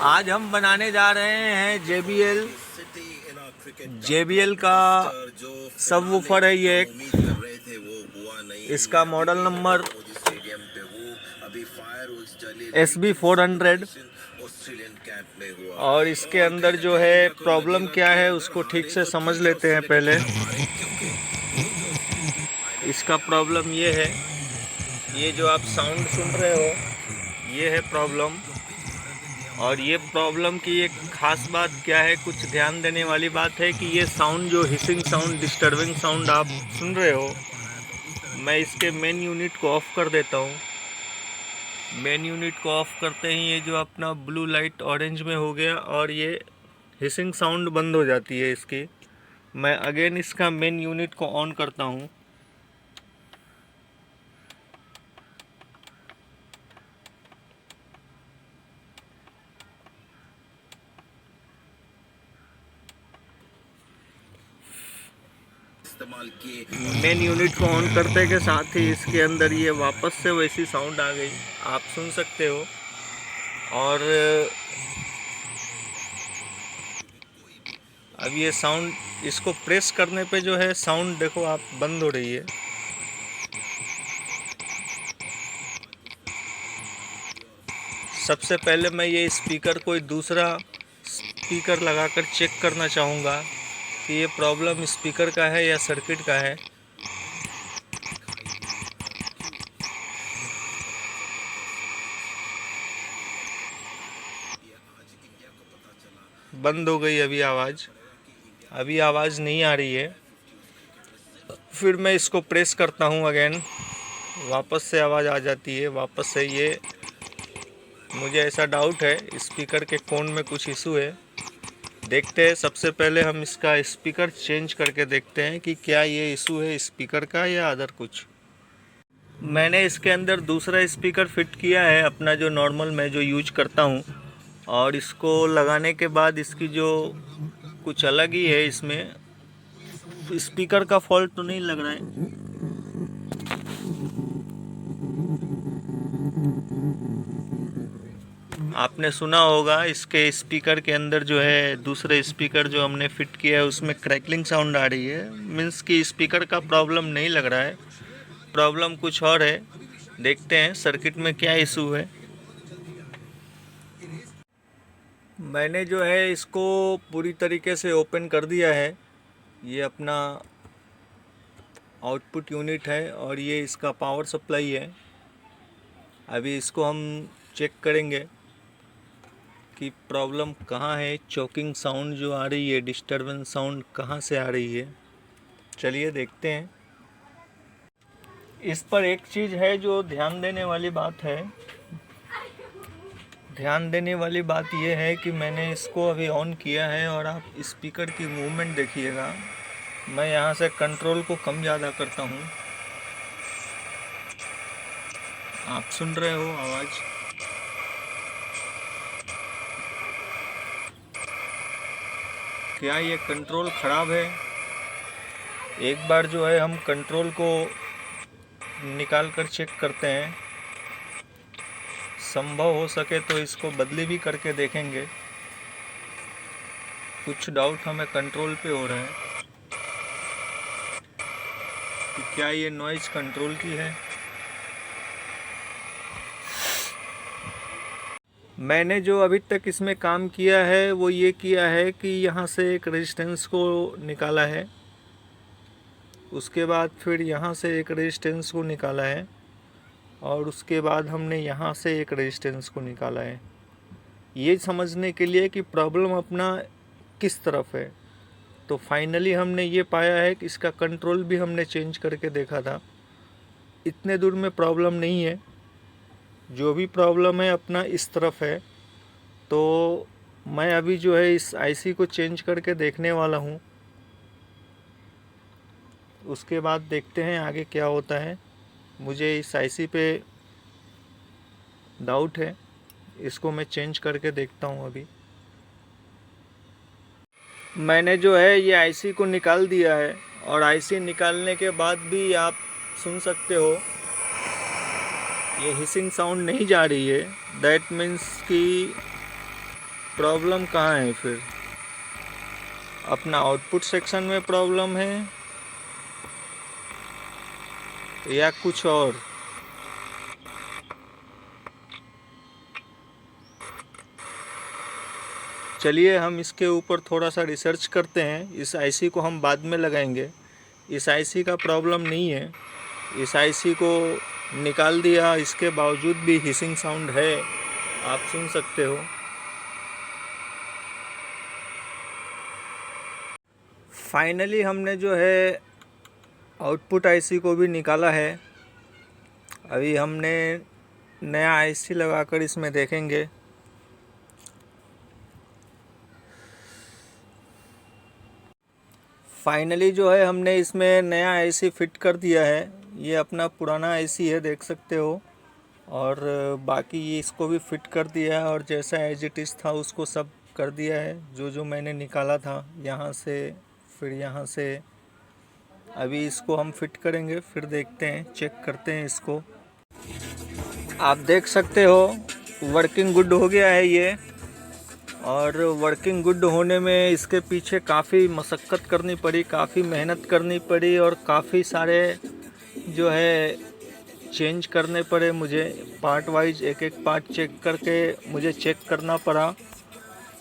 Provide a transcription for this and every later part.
आज हम बनाने जा रहे हैं JBL का सबवूफर है ये एक। इसका मॉडल नंबर SB400 और इसके अंदर जो है प्रॉब्लम क्या है उसको ठीक से समझ लेते हैं पहले। इसका प्रॉब्लम ये है, ये जो आप साउंड सुन रहे हो ये है प्रॉब्लम। और ये प्रॉब्लम की एक ख़ास बात क्या है, कुछ ध्यान देने वाली बात है कि ये साउंड जो हिसिंग साउंड, डिस्टर्बिंग साउंड आप सुन रहे हो, मैं इसके मेन यूनिट को ऑफ़ कर देता हूँ। मेन यूनिट को ऑफ़ करते ही ये जो अपना ब्लू लाइट ऑरेंज में हो गया और ये हिसिंग साउंड बंद हो जाती है इसकी। मैं अगेन इसका मेन यूनिट को ऑन करता हूँ। मेन यूनिट को ऑन करते के साथ ही इसके अंदर ये वापस से वैसी साउंड आ गई, आप सुन सकते हो। और अब ये साउंड, इसको प्रेस करने पे जो है साउंड देखो आप बंद हो रही है। सबसे पहले मैं ये स्पीकर कोई दूसरा स्पीकर लगाकर चेक करना चाहूँगा कि ये प्रॉब्लम स्पीकर का है या सर्किट का है। बंद हो गई अभी आवाज़ नहीं आ रही है। फिर मैं इसको प्रेस करता हूँ अगेन, वापस से आवाज़ आ जाती है। वापस से ये, मुझे ऐसा डाउट है स्पीकर के कोन में कुछ इशू है। देखते हैं, सबसे पहले हम इसका स्पीकर चेंज करके देखते हैं कि क्या ये इशू है स्पीकर का या अदर कुछ। मैंने इसके अंदर दूसरा स्पीकर फिट किया है अपना, जो नॉर्मल मैं जो यूज करता हूँ। और इसको लगाने के बाद इसकी जो कुछ अलग ही है इसमें, स्पीकर का फॉल्ट तो नहीं लग रहा है। आपने सुना होगा इसके स्पीकर के अंदर जो है, दूसरे स्पीकर जो हमने फिट किया है उसमें क्रैकलिंग साउंड आ रही है। मीन्स कि स्पीकर का प्रॉब्लम नहीं लग रहा है, प्रॉब्लम कुछ और है। देखते हैं सर्किट में क्या इशू है। मैंने जो है इसको पूरी तरीके से ओपन कर दिया है। ये अपना आउटपुट यूनिट है और ये इसका पावर सप्लाई है। अभी इसको हम चेक करेंगे कि प्रॉब्लम कहाँ है, चोकिंग साउंड जो आ रही है, डिस्टर्बेंस साउंड कहाँ से आ रही है। चलिए देखते हैं। इस पर एक चीज़ है जो ध्यान देने वाली बात है। ध्यान देने वाली बात यह है कि मैंने इसको अभी ऑन किया है और आप स्पीकर की मूवमेंट देखिएगा। मैं यहाँ से कंट्रोल को कम ज़्यादा करता हूँ, आप सुन रहे हो आवाज़। क्या ये कंट्रोल ख़राब है? एक बार जो है हम कंट्रोल को निकाल कर चेक करते हैं। संभव हो सके तो इसको बदली भी करके देखेंगे। कुछ डाउट हमें कंट्रोल पे हो रहा है कि क्या ये नॉइज़ कंट्रोल की है। मैंने जो अभी तक इसमें काम किया है वो ये किया है कि यहाँ से एक रेजिस्टेंस को निकाला है, उसके बाद फिर यहाँ से एक रेजिस्टेंस को निकाला है और उसके बाद हमने यहाँ से एक रेजिस्टेंस को निकाला है, ये समझने के लिए कि प्रॉब्लम अपना किस तरफ है। तो फाइनली हमने ये पाया है कि इसका कंट्रोल भी हमने चेंज करके देखा था, इतने दूर में प्रॉब्लम नहीं है। जो भी प्रॉब्लम है अपना इस तरफ है। तो मैं अभी जो है इस आईसी को चेंज करके देखने वाला हूँ, उसके बाद देखते हैं आगे क्या होता है। मुझे इस आईसी पे डाउट है, इसको मैं चेंज करके देखता हूँ। अभी मैंने जो है ये आईसी को निकाल दिया है और आईसी निकालने के बाद भी आप सुन सकते हो ये हिसिंग साउंड नहीं जा रही है। दैट मीन्स कि प्रॉब्लम कहाँ है फिर? अपना आउटपुट सेक्शन में प्रॉब्लम है या कुछ और? चलिए हम इसके ऊपर थोड़ा सा रिसर्च करते हैं। इस आईसी को हम बाद में लगाएंगे। इस आईसी का प्रॉब्लम नहीं है। इस आईसी को निकाल दिया, इसके बावजूद भी हिसिंग साउंड है, आप सुन सकते हो। फाइनली हमने जो है आउटपुट आईसी को भी निकाला है। अभी हमने नया आईसी लगाकर इसमें देखेंगे। फाइनली जो है हमने इसमें नया आईसी फिट कर दिया है। ये अपना पुराना आईसी है, देख सकते हो। और बाकी ये इसको भी फिट कर दिया है और जैसा एज इट इज़ था उसको सब कर दिया है, जो जो मैंने निकाला था यहाँ से, फिर यहाँ से। अभी इसको हम फिट करेंगे, फिर देखते हैं, चेक करते हैं इसको। आप देख सकते हो वर्किंग गुड हो गया है ये। और वर्किंग गुड होने में इसके पीछे काफ़ी मशक्क़त करनी पड़ी, काफ़ी मेहनत करनी पड़ी और काफ़ी सारे जो है चेंज करने पड़े मुझे। पार्ट वाइज एक एक पार्ट चेक करके मुझे चेक करना पड़ा।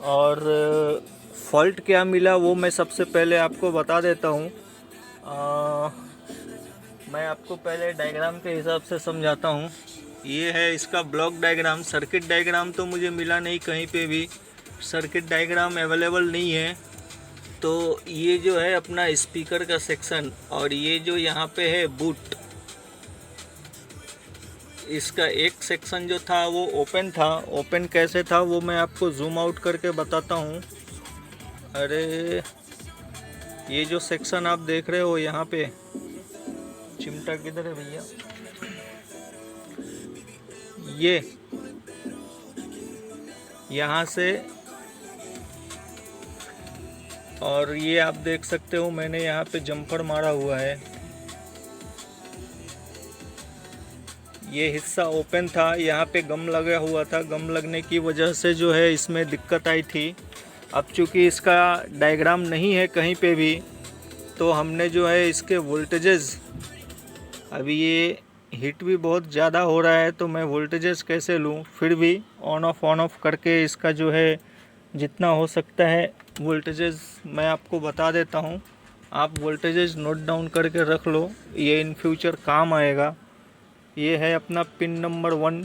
और फॉल्ट क्या मिला वो मैं सबसे पहले आपको बता देता हूँ। मैं आपको पहले डायग्राम के हिसाब से समझाता हूँ। ये है इसका ब्लॉक डायग्राम। सर्किट डायग्राम तो मुझे मिला नहीं कहीं पे भी, सर्किट डायग्राम अवेलेबल नहीं है। तो ये जो है अपना स्पीकर का सेक्शन, और ये जो यहाँ पे है बूट, इसका एक सेक्शन जो था वो ओपन था। ओपन कैसे था वो मैं आपको जूम आउट करके बताता हूँ। अरे ये जो सेक्शन आप देख रहे हो यहाँ पे, चिमटा किधर है भैया? ये यहाँ से, और ये आप देख सकते हो मैंने यहाँ पे जम्पर मारा हुआ है। ये हिस्सा ओपन था, यहाँ पे गम लगा हुआ था। गम लगने की वजह से जो है इसमें दिक्कत आई थी। अब चूँकि इसका डायग्राम नहीं है कहीं पे भी, तो हमने जो है इसके वोल्टेजेस, अभी ये हीट भी बहुत ज़्यादा हो रहा है तो मैं वोल्टेजेस कैसे लूँ, फिर भी ऑन ऑफ करके इसका जो है जितना हो सकता है वोल्टेजेस मैं आपको बता देता हूँ। आप वोल्टेजेस नोट डाउन करके रख लो, ये इन फ्यूचर काम आएगा। ये है अपना पिन नंबर 1।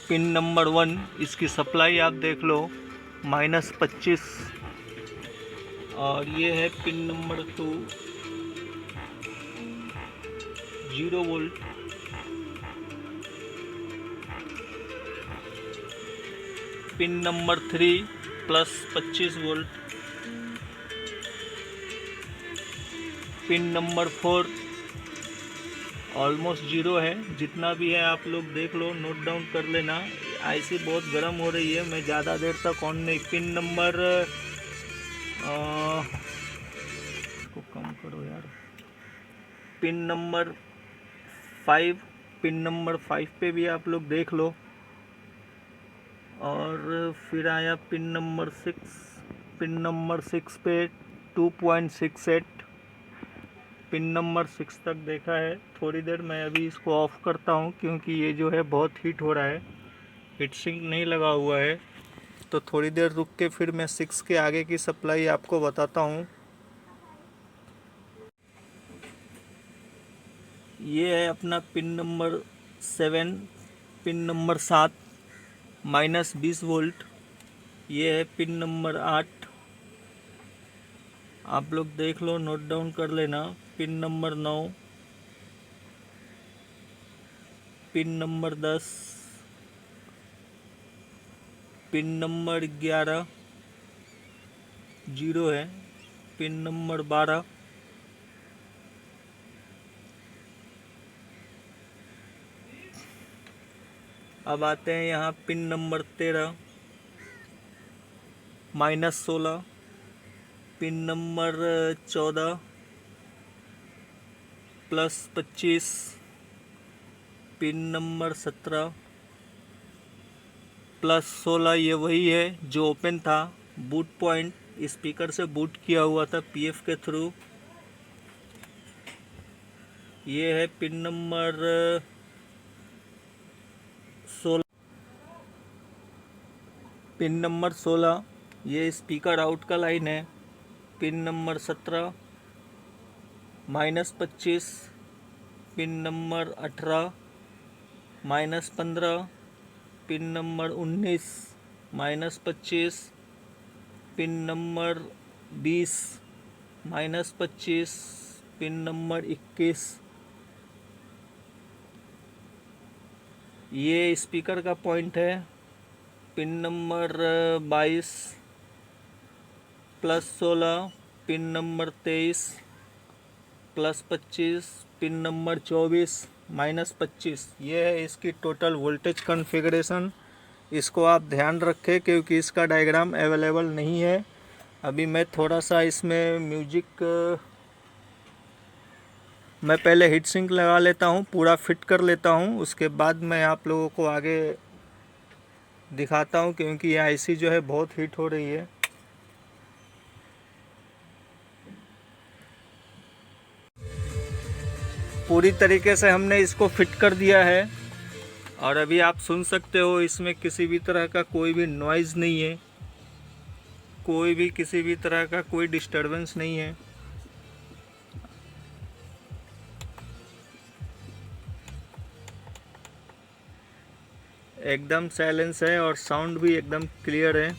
पिन नंबर 1, इसकी सप्लाई आप देख लो -25। और ये है pin number 2, 0 volt. Pin number 3 +25 volt. Pin number 4 almost 0 है। जितना भी है आप लोग देख लो, नोट डाउन कर लेना। आईसी बहुत गर्म हो रही है, मैं ज़्यादा देर तक ऑन नहीं। पिन नंबर इसको कम करो यार। पिन नंबर 5, पिन नंबर 5 पे भी आप लोग देख लो। और फिर आया पिन नंबर 6। पिन नंबर 6 पे 2.68। पिन नंबर 6 तक देखा है। थोड़ी देर मैं अभी इसको ऑफ़ करता हूँ क्योंकि ये जो है बहुत हीट हो रहा है, हीट सिंक नहीं लगा हुआ है। तो थोड़ी देर रुक के फिर मैं 6 के आगे की सप्लाई आपको बताता हूँ। ये है अपना pin number 7, pin number 7 -20 volt. ये है पिन नंबर 8, आप लोग देख लो, नोट डाउन कर लेना। Pin number 9, pin number 10, pin number 11 0 है। पिन नंबर 12, अब आते हैं यहाँ pin number 13, -16, pin number 14, +25, pin number 17, +16। ये वही है जो ओपन था, बूट पॉइंट स्पीकर से बूट किया हुआ था पीएफ के थ्रू। ये है पिन नंबर 16, पिन नंबर 16। ये स्पीकर आउट का लाइन है। Pin number 17, -25, pin number 18, -15, pin number 19, -25, pin number 20, -25, pin number 21। ये स्पीकर का पॉइंट है। Pin number 22, +16, pin number 23, +25, pin number 24, -25। ये है इसकी टोटल वोल्टेज कॉन्फ़िगरेशन। इसको आप ध्यान रखें क्योंकि इसका डायग्राम अवेलेबल नहीं है। अभी मैं थोड़ा सा इसमें म्यूजिक मैं पहले हीट सिंक लगा लेता हूँ, पूरा फिट कर लेता हूँ, उसके बाद मैं आप लोगों को आगे दिखाता हूँ क्योंकि ये आईसी जो है बहुत हीट हो रही है। पूरी तरीके से हमने इसको फिट कर दिया है और अभी आप सुन सकते हो इसमें किसी भी तरह का कोई भी नॉइज़ नहीं है, कोई भी किसी भी तरह का कोई डिस्टरबेंस नहीं है। एकदम साइलेंस है और साउंड भी एकदम क्लियर है।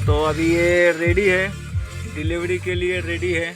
तो अभी ये रेडी है, डिलीवरी के लिए रेडी है।